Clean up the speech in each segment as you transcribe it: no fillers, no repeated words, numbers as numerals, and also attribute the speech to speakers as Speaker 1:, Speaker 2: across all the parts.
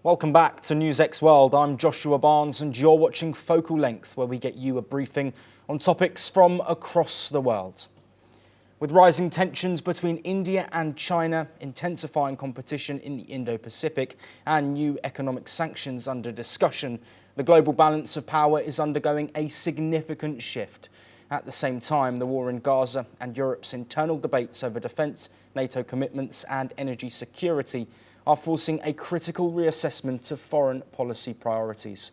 Speaker 1: Welcome back to NewsX World. I'm Joshua Barnes and you're watching Focal Length, where we get you a briefing on topics from across the world. With rising tensions between India and China, intensifying competition in the Indo-Pacific and new economic sanctions under discussion, the global balance of power is undergoing a significant shift. At the same time, the war in Gaza and Europe's internal debates over defence, NATO commitments and energy security are forcing a critical reassessment of foreign policy priorities.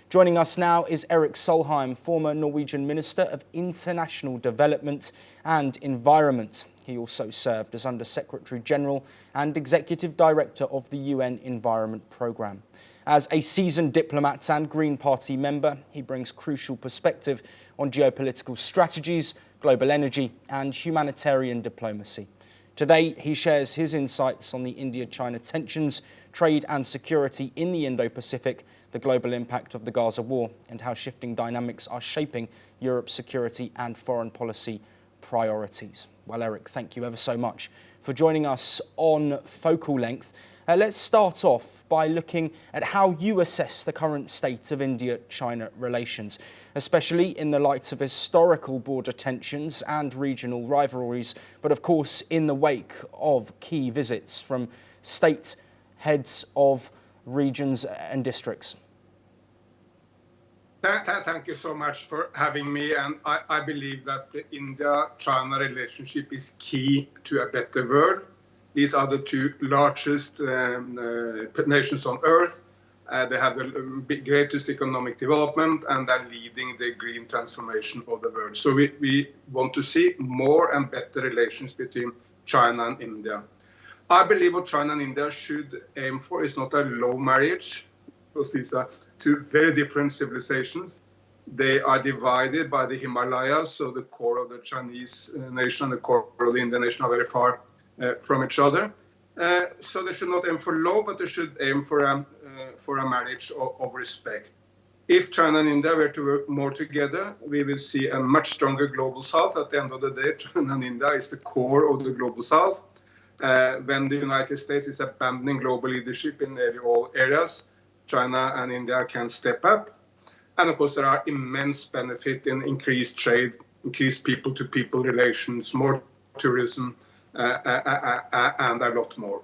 Speaker 1: Joining us now is Erik Solheim, former Norwegian Minister of International Development and Environment. He also served as Under-Secretary General and Executive Director of the UN Environment Programme. As a seasoned diplomat and Green Party member, he brings crucial perspective on geopolitical strategies, global energy and humanitarian diplomacy. Today, he shares his insights on the India-China tensions, trade and security in the Indo-Pacific, the global impact of the Gaza war, and how shifting dynamics are shaping Europe's security and foreign policy priorities. Well, Erik, thank you ever so much for joining us on Focal Length. Let's start off by looking at how you assess the current state of India-China relations, especially in the light of historical border tensions and regional rivalries, but of course in the wake of key visits from state heads of regions and districts.
Speaker 2: Thank you so much for having me, and I believe that the India-China relationship is key to a better world. These are the two largest nations on earth. They have the greatest economic development and are leading the green transformation of the world. So we want to see more and better relations between China and India. I believe what China and India should aim for is not a law marriage, because these are two very different civilizations. They are divided by the Himalayas, so the core of the Chinese nation and the core of the Indian nation are very far from each other. So they should not aim for law, but they should aim for a marriage of respect. If China and India were to work more together, we will see a much stronger global south. At the end of the day, China and India is the core of the global south. When the United States is abandoning global leadership in nearly all areas, China and India can step up. And of course, there are immense benefits in increased trade, increased people-to-people relations, more tourism, and a lot more.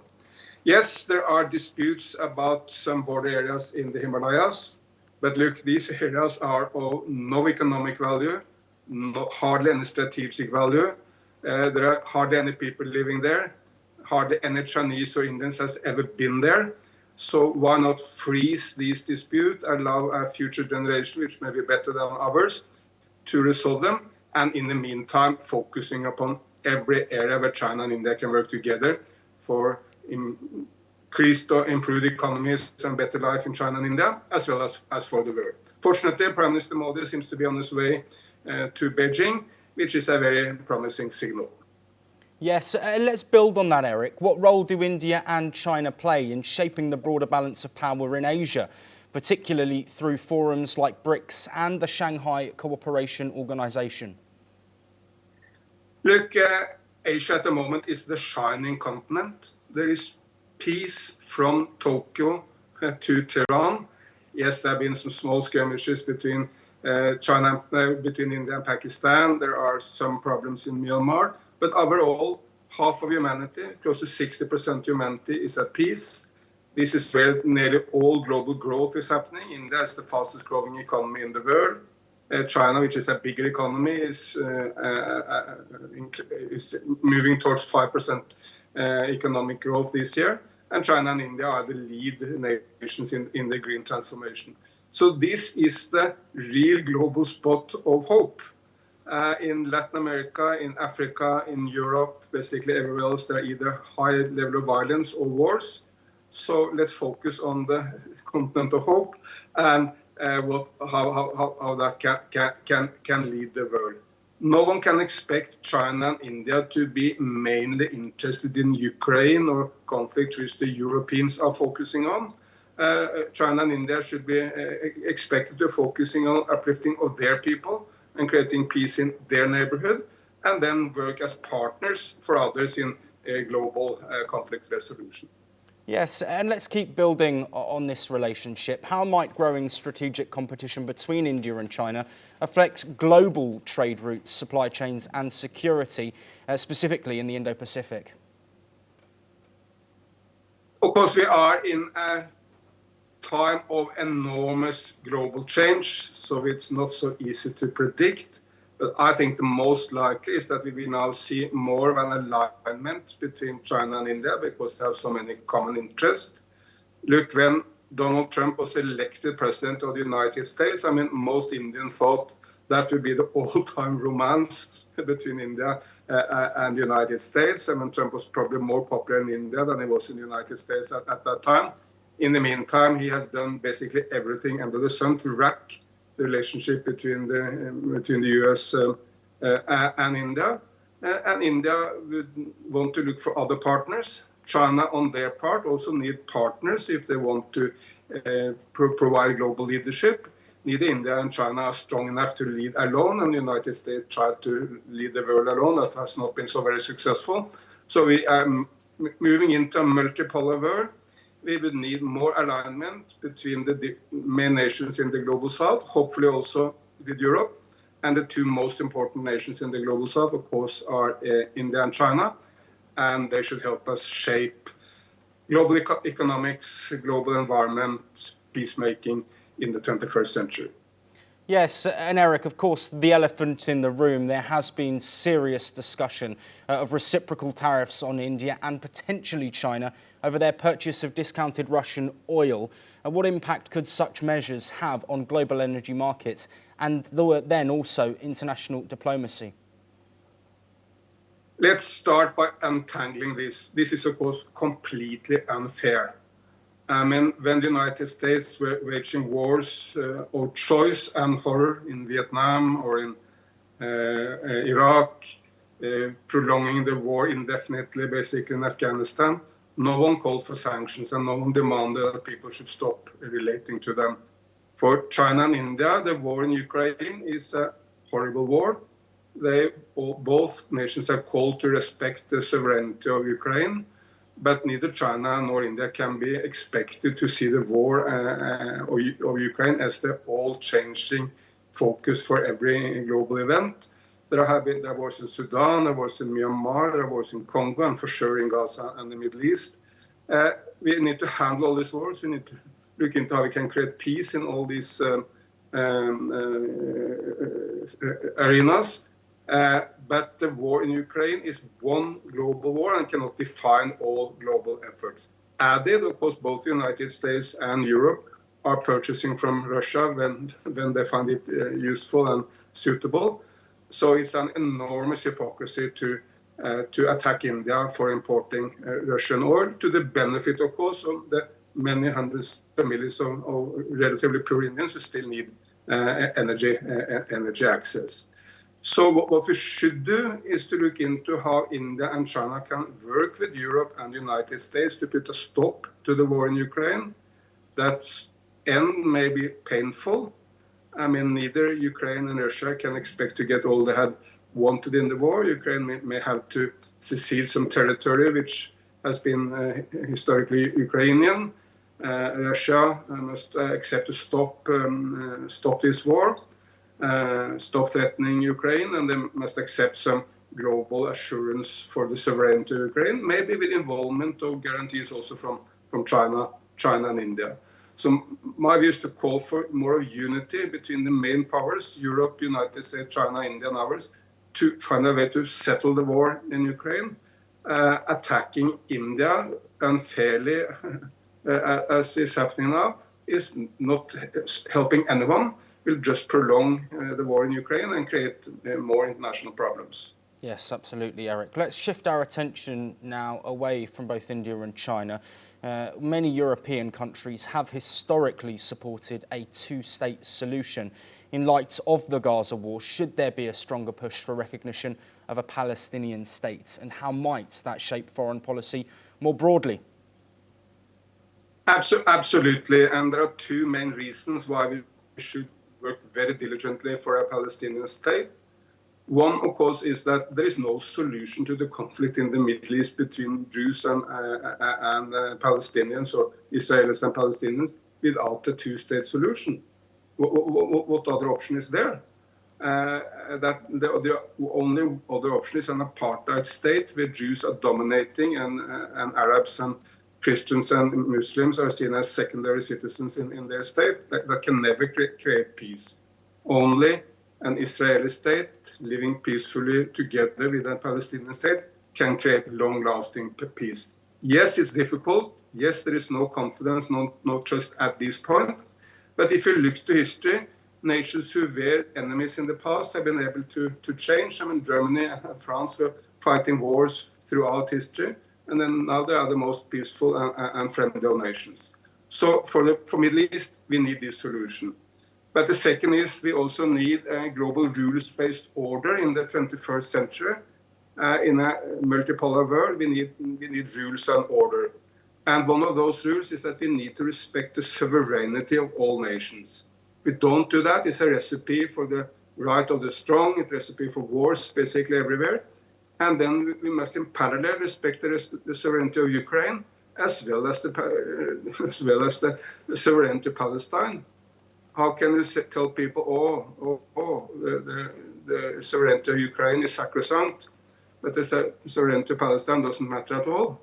Speaker 2: Yes, there are disputes about some border areas in the Himalayas, but look, these areas are of no economic value, hardly any strategic value. There are hardly any people living there, hardly any Chinese or Indians has ever been there. So why not freeze these disputes, allow a future generation, which may be better than ours, to resolve them, and in the meantime, focusing upon every area where China and India can work together for increased or improved economies and better life in China and India, as well as for the world. Fortunately, Prime Minister Modi seems to be on his way to Beijing, which is a very promising signal.
Speaker 1: Yes, let's build on that, Erik. What role do India and China play in shaping the broader balance of power in Asia, particularly through forums like BRICS and the Shanghai Cooperation Organization?
Speaker 2: Look, Asia at the moment is the shining continent. There is peace from Tokyo to Tehran. Yes, there have been some small skirmishes between between India and Pakistan. There are some problems in Myanmar, but overall, half of humanity, close to 60% of humanity, is at peace. This is where nearly all global growth is happening. India is the fastest growing economy in the world. China, which is a bigger economy, is moving towards 5% economic growth this year. And China and India are the lead nations in the green transformation. So this is the real global spot of hope. In Latin America, in Africa, in Europe, basically everywhere else, there are either high level of violence or wars. So let's focus on the continent of hope and how that can lead the world. No one can expect China and India to be mainly interested in Ukraine or conflicts which the Europeans are focusing on. China and India should be expected to focusing on uplifting of their people and creating peace in their neighborhood, and then work as partners for others in global conflict resolution.
Speaker 1: Yes, and let's keep building on this relationship. How might growing strategic competition between India and China affect global trade routes, supply chains and security, specifically in the Indo-Pacific?
Speaker 2: Of course, we are in a time of enormous global change, so it's not so easy to predict. But I think the most likely is that we will now see more of an alignment between China and India because they have so many common interests. Look, when Donald Trump was elected president of the United States, I mean, most Indians thought that would be the all-time romance between India and the United States. I mean, Trump was probably more popular in India than he was in the United States at that time. In the meantime, he has done basically everything under the sun to wreck the relationship between the US and India. And India would want to look for other partners. China, on their part, also need partners if they want to provide global leadership. Neither India and China are strong enough to lead alone, and the United States tried to lead the world alone. That has not been so very successful. So we are moving into a multipolar world. We would need more alignment between the main nations in the global south, hopefully also with Europe. And the two most important nations in the global south, of course, are India and China. And they should help us shape global economics, global environment, peacemaking in the 21st century.
Speaker 1: Yes, and Erik, of course, the elephant in the room, there has been serious discussion of reciprocal tariffs on India and potentially China over their purchase of discounted Russian oil. What impact could such measures have on global energy markets and then also international diplomacy?
Speaker 2: Let's start by untangling this. This is, of course, completely unfair. I mean, when the United States were waging wars of choice and horror in Vietnam or in Iraq, prolonging the war indefinitely, basically in Afghanistan, no one called for sanctions and no one demanded that people should stop relating to them. For China and India, the war in Ukraine is a horrible war. Both nations have called to respect the sovereignty of Ukraine. But neither China nor India can be expected to see the war of Ukraine as the all-changing focus for every global event. There are wars in Sudan, there are wars in Myanmar, there are wars in Congo, and for sure in Gaza and the Middle East. We need to handle all these wars. We need to look into how we can create peace in all these arenas. But the war in Ukraine is one global war and cannot define all global efforts. Added, of course, both the United States and Europe are purchasing from Russia when they find it useful and suitable. So it's an enormous hypocrisy to attack India for importing Russian oil, to the benefit, of course, of the many hundreds of millions of relatively poor Indians who still need energy access. So what we should do is to look into how India and China can work with Europe and the United States to put a stop to the war in Ukraine. That end may be painful. I mean, neither Ukraine and Russia can expect to get all they had wanted in the war. Ukraine may have to secede some territory which has been historically Ukrainian. Russia must accept to stop this war. Stop threatening Ukraine, and they must accept some global assurance for the sovereignty of Ukraine, maybe with involvement of guarantees also from China and India. So my view is to call for more unity between the main powers, Europe, United States, China, India, and others, to find a way to settle the war in Ukraine. Attacking India unfairly, as is happening now, is not helping anyone. Will just prolong the war in Ukraine and create more international problems.
Speaker 1: Yes, absolutely, Erik. Let's shift our attention now away from both India and China. Many European countries have historically supported a two-state solution. In light of the Gaza war, should there be a stronger push for recognition of a Palestinian state? And how might that shape foreign policy more broadly?
Speaker 2: Absolutely. And there are two main reasons why we should work very diligently for a Palestinian state. One, of course, is that there is no solution to the conflict in the Middle East between Jews and Palestinians, or Israelis and Palestinians, without a two-state solution. What other option is there? That the only other option is an apartheid state where Jews are dominating and Arabs and Christians and Muslims are seen as secondary citizens in their state. That can never create peace. Only an Israeli state living peacefully together with a Palestinian state can create long-lasting peace. Yes, it's difficult. Yes, there is no confidence, no trust at this point. But if you look to history, nations who were enemies in the past have been able to change. I mean, Germany and France were fighting wars throughout history, and then now they are the most peaceful and friendly of nations. So for Middle East, we need this solution. But the second is we also need a global rules-based order in the 21st century. In a multipolar world, we need rules and order. And one of those rules is that we need to respect the sovereignty of all nations. If we don't do that, it's a recipe for the right of the strong, it's a recipe for wars basically everywhere. And then we must in parallel respect the sovereignty of Ukraine as well as the sovereignty of Palestine. How can you tell people, the sovereignty of Ukraine is sacrosanct, but the sovereignty of Palestine doesn't matter at all?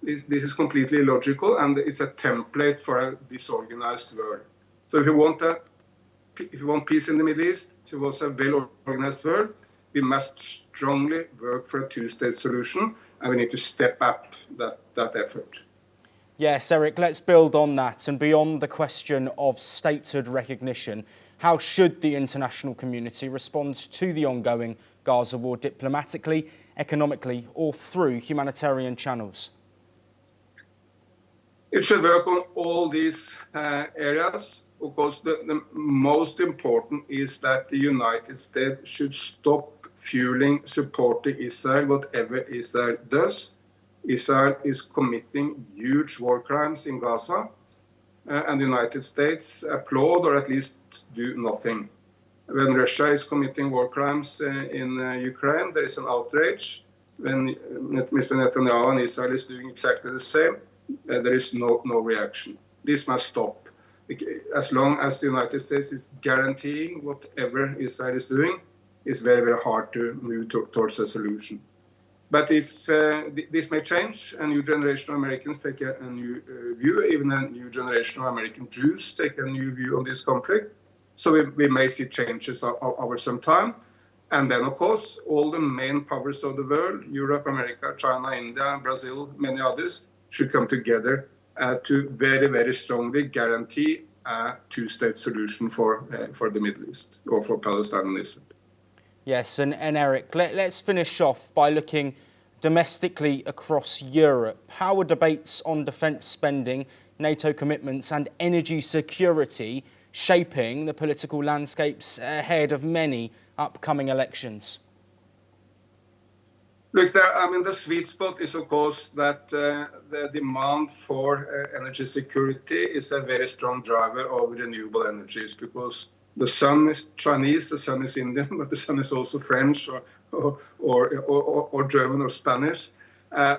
Speaker 2: This is completely illogical, and it's a template for a disorganized world. So if you want peace in the Middle East, if you want a well-organized world, we must strongly work for a two-state solution, and we need to step up that effort.
Speaker 1: Yes, Erik, let's build on that. And beyond the question of statehood recognition, how should the international community respond to the ongoing Gaza war diplomatically, economically, or through humanitarian channels?
Speaker 2: It should work on all these areas. Of course, the most important is that the United States should stop fueling, supporting Israel, whatever Israel does. Israel is committing huge war crimes in Gaza, and the United States applaud or at least do nothing. When Russia is committing war crimes in Ukraine, there is an outrage. When Mr. Netanyahu and Israel is doing exactly the same, there is no reaction. This must stop. As long as the United States is guaranteeing whatever Israel is doing, it's very, very hard to move towards a solution. But if this may change, a new generation of Americans take a new view, even a new generation of American Jews take a new view on this conflict. So we may see changes over some time. And then, of course, all the main powers of the world, Europe, America, China, India, Brazil, many others, should come together to very, very strongly guarantee a two-state solution for the Middle East, or for Palestine and Israel.
Speaker 1: Yes, and Erik, let's finish off by looking domestically across Europe. How are debates on defence spending, NATO commitments and energy security shaping the political landscapes ahead of many upcoming elections?
Speaker 2: Look, the sweet spot is, of course, that the demand for energy security is a very strong driver of renewable energies, because the sun is Chinese, the sun is Indian, but the sun is also French or German or Spanish.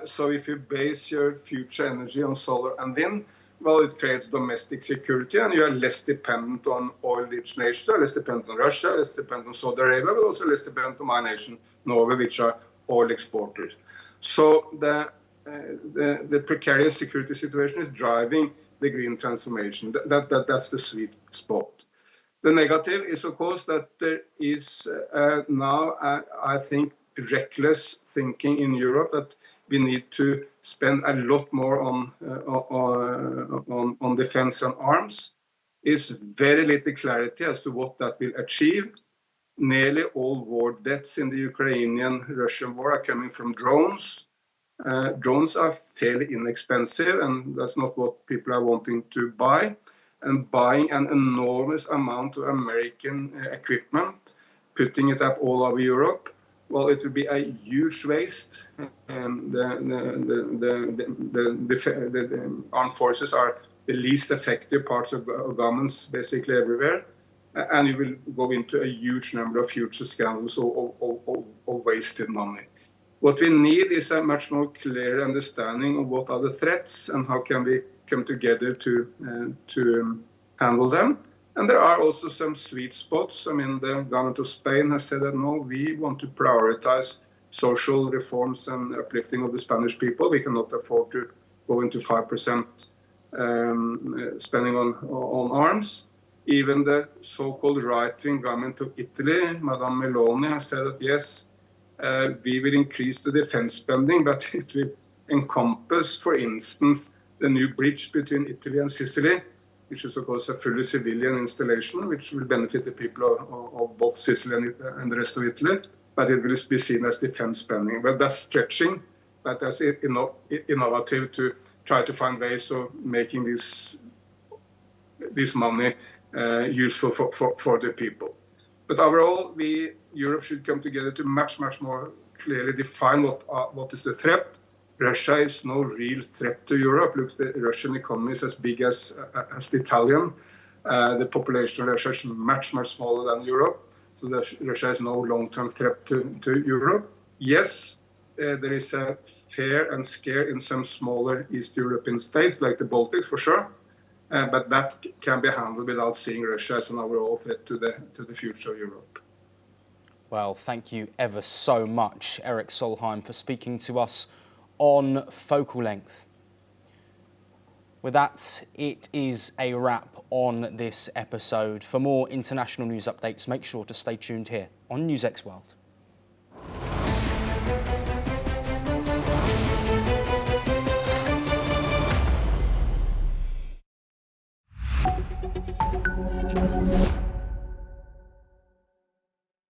Speaker 2: So if you base your future energy on solar and wind, well, it creates domestic security, and you are less dependent on oil-rich nations, less dependent on Russia, less dependent on Saudi Arabia, but also less dependent on my nation, Norway, which are oil exporters. So the precarious security situation is driving the green transformation. That's the sweet spot. The negative is, of course, that there is now, I think, reckless thinking in Europe that we need to spend a lot more on defense and arms. Is very little clarity as to what that will achieve. Nearly all war deaths in the Ukrainian-Russian war are coming from drones. Drones are fairly inexpensive, and that's not what people are wanting to buy. And buying an enormous amount of American equipment, putting it up all over Europe, well, it will be a huge waste. And the armed forces are the least effective parts of governments basically everywhere. and you will go into a huge number of future scandals of wasted money. What we need is a much more clear understanding of what are the threats and how can we come together to handle them. And there are also some sweet spots. I mean, the government of Spain has said that no, we want to prioritize social reforms and uplifting of the Spanish people. We cannot afford to go into 5% spending on arms. Even the so-called right-wing government of Italy, Madame Meloni, has said that yes, we will increase the defense spending, but it will encompass, for instance, the new bridge between Italy and Sicily, which is of course a fully civilian installation, which will benefit the people of both Sicily and the rest of Italy, but it will be seen as defense spending. But that's stretching, but that's innovative to try to find ways of making this money useful for the people. But overall, Europe should come together to much more clearly define what is the threat. Russia is no real threat to Europe. Look, the Russian economy is as big as the Italian. The population of Russia is much smaller than Europe. So Russia is no long-term threat to Europe. Yes, there is a fear and scare in some smaller East European states, like the Baltics, for sure. But that can be handled without seeing Russia as an overall threat to the future of Europe.
Speaker 1: Well, thank you ever so much, Erik Solheim, for speaking to us on Focal Length. With that, it is a wrap on this episode. For more international news updates, make sure to stay tuned here on NewsX World.